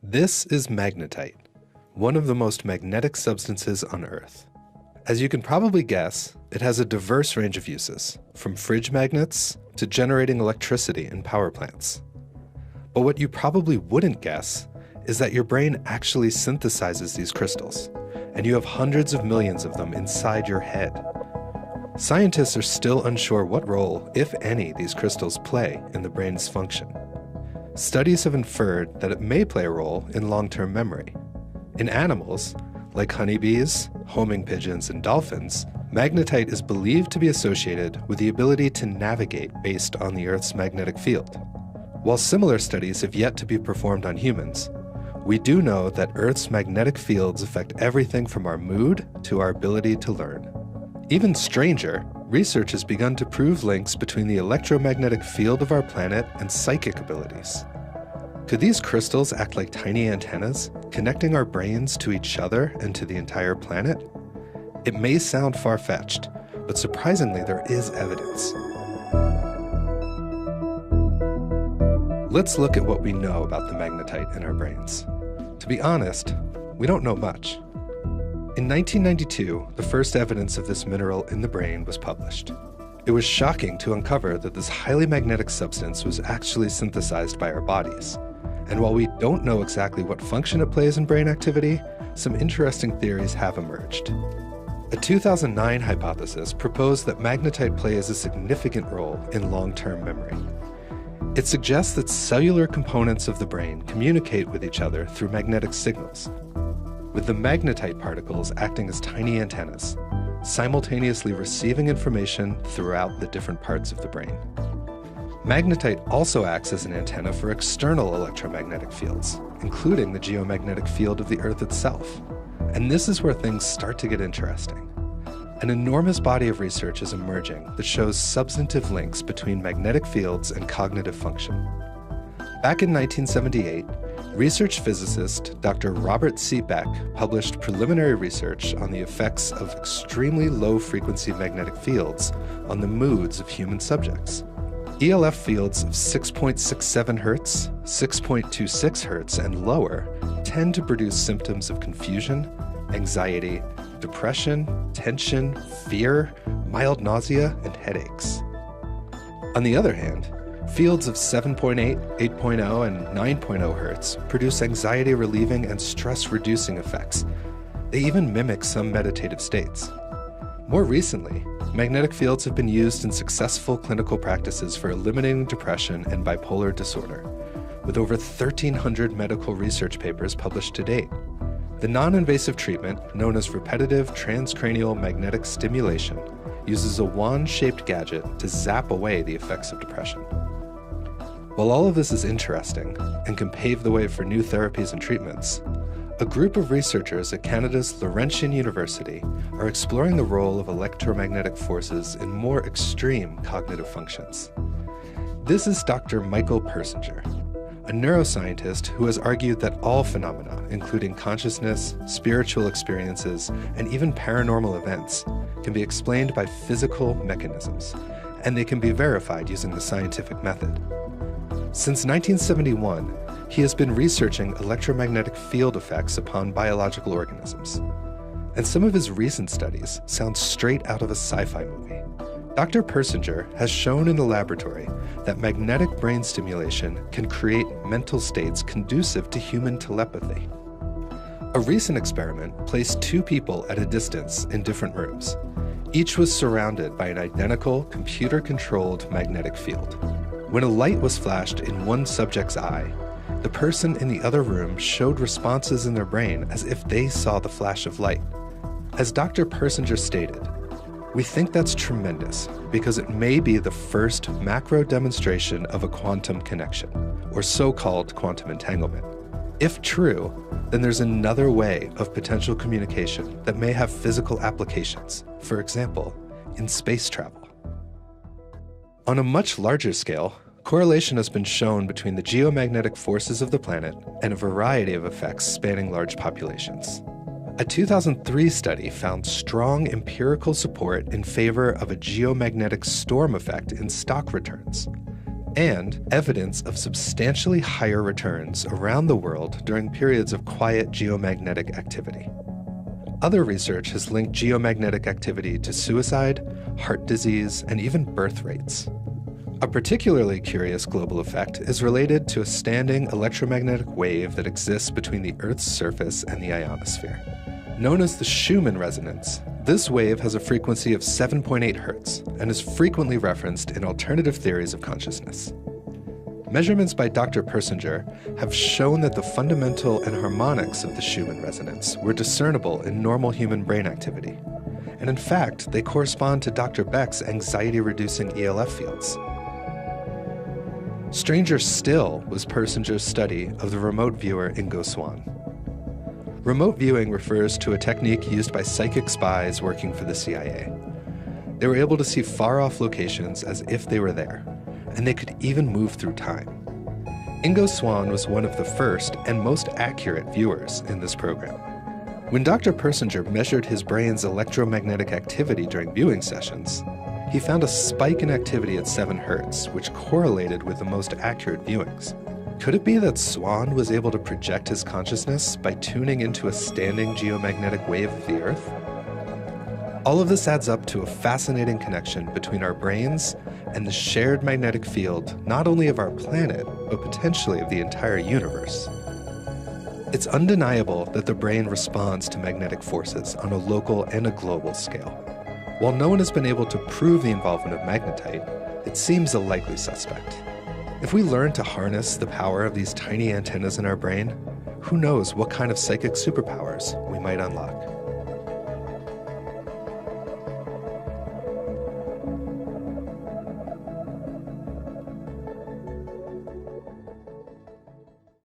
This is magnetite, one of the most magnetic substances on Earth. As you can probably guess, it has a diverse range of uses, from fridge magnets to generating electricity in power plants. But what you probably wouldn't guess is that your brain actually synthesizes these crystals, and you have hundreds of millions of them inside your head. Scientists are still unsure what role, if any, these crystals play in the brain's function. Studies have inferred that it may play a role in long-term memory. In animals, like honeybees, homing pigeons, and dolphins, magnetite is believed to be associated with the ability to navigate based on the Earth's magnetic field. While similar studies have yet to be performed on humans, we do know that Earth's magnetic fields affect everything from our mood to our ability to learn. Even stranger, research has begun to prove links between the electromagnetic field of our planet and psychic abilities. Could these crystals act like tiny antennas, connecting our brains to each other and to the entire planet? It may sound far-fetched, but surprisingly there is evidence. Let's look at what we know about the magnetite in our brains. To be honest, we don't know much. In 1992, the first evidence of this mineral in the brain was published. It was shocking to uncover that this highly magnetic substance was actually synthesized by our bodies. And while we don't know exactly what function it plays in brain activity, some interesting theories have emerged. A 2009 hypothesis proposed that magnetite plays a significant role in long-term memory. It suggests that cellular components of the brain communicate with each other through magnetic signals, with the magnetite particles acting as tiny antennas, simultaneously receiving information throughout the different parts of the brain. Magnetite also acts as an antenna for external electromagnetic fields, including the geomagnetic field of the Earth itself. And this is where things start to get interesting. An enormous body of research is emerging that shows substantive links between magnetic fields and cognitive function. Back in 1978, research physicist Dr. Robert C. Beck published preliminary research on the effects of extremely low-frequency magnetic fields on the moods of human subjects. ELF fields of 6.67 Hz, 6.26 Hz, and lower tend to produce symptoms of confusion, anxiety, depression, tension, fear, mild nausea, and headaches. On the other hand, fields of 7.8, 8.0, and 9.0 Hz produce anxiety-relieving and stress-reducing effects. They even mimic some meditative states. More recently, magnetic fields have been used in successful clinical practices for eliminating depression and bipolar disorder, with over 1,300 medical research papers published to date. The non-invasive treatment, known as repetitive transcranial magnetic stimulation, uses a wand-shaped gadget to zap away the effects of depression. While all of this is interesting and can pave the way for new therapies and treatments, a group of researchers at Canada's Laurentian University are exploring the role of electromagnetic forces in more extreme cognitive functions. This is Dr. Michael Persinger, a neuroscientist who has argued that all phenomena, including consciousness, spiritual experiences, and even paranormal events, can be explained by physical mechanisms, and they can be verified using the scientific method. Since 1971, he has been researching electromagnetic field effects upon biological organisms. And some of his recent studies sound straight out of a sci-fi movie. Dr. Persinger has shown in the laboratory that magnetic brain stimulation can create mental states conducive to human telepathy. A recent experiment placed two people at a distance in different rooms. Each was surrounded by an identical, computer-controlled magnetic field. When a light was flashed in one subject's eye, the person in the other room showed responses in their brain as if they saw the flash of light. As Dr. Persinger stated, "We think that's tremendous because it may be the first macro demonstration of a quantum connection, or so-called quantum entanglement. If true, then there's another way of potential communication that may have physical applications, for example, in space travel." On a much larger scale, correlation has been shown between the geomagnetic forces of the planet and a variety of effects spanning large populations. A 2003 study found strong empirical support in favor of a geomagnetic storm effect in stock returns. and evidence of substantially higher returns around the world during periods of quiet geomagnetic activity. Other research has linked geomagnetic activity to suicide, heart disease, and even birth rates. A particularly curious global effect is related to a standing electromagnetic wave that exists between the Earth's surface and the ionosphere. Known as the Schumann resonance, this wave has a frequency of 7.8 Hz and is frequently referenced in alternative theories of consciousness. Measurements by Dr. Persinger have shown that the fundamental and harmonics of the Schumann resonance were discernible in normal human brain activity. And in fact, they correspond to Dr. Beck's anxiety-reducing ELF fields. Stranger still was Persinger's study of the remote viewer Ingo Swann. Remote viewing refers to a technique used by psychic spies working for the CIA. They were able to see far-off locations as if they were there, and they could even move through time. Ingo Swann was one of the first and most accurate viewers in this program. When Dr. Persinger measured his brain's electromagnetic activity during viewing sessions, he found a spike in activity at 7 Hz, which correlated with the most accurate viewings. Could it be that Swann was able to project his consciousness by tuning into a standing geomagnetic wave of the Earth? All of this adds up to a fascinating connection between our brains and the shared magnetic field, not only of our planet, but potentially of the entire universe. It's undeniable that the brain responds to magnetic forces on a local and a global scale. While no one has been able to prove the involvement of magnetite, it seems a likely suspect. If we learn to harness the power of these tiny antennas in our brain, who knows what kind of psychic superpowers we might unlock.